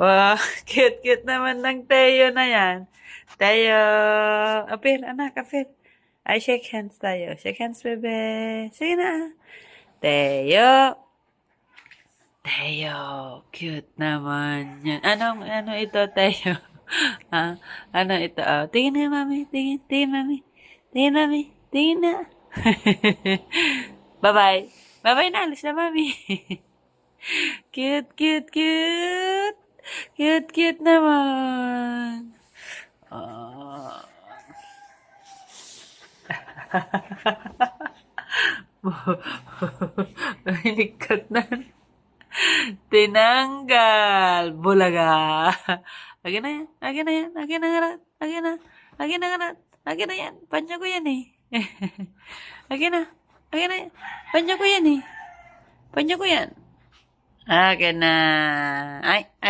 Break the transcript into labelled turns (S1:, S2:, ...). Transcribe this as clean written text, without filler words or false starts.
S1: Wow, cute-cute naman ng Teo na yan. Teo, apir, anak, apir. Ay, shake hands tayo. Shake hands, bebe. Sige na. Teo. Teo, cute naman yan. Ano ito, Teo? Ha? Ano ito? Oh, tingin nga, mami. Tingin, mami. Tingin, mami. Tingin na. Bye-bye. Bye-bye na, alis na, mami. Cute, cute, cute. Cute, cute naman. Ah. Nalikat na. Tinanggal. Bulaga. Akin na yan. Akin na yan. Akin na nga. Akin na. Akin na nga. Akin na yan. Panya ko yan eh. Akin na. Akin na yan. Panya ko yan eh. Panya ko yan. Akin na. Ay.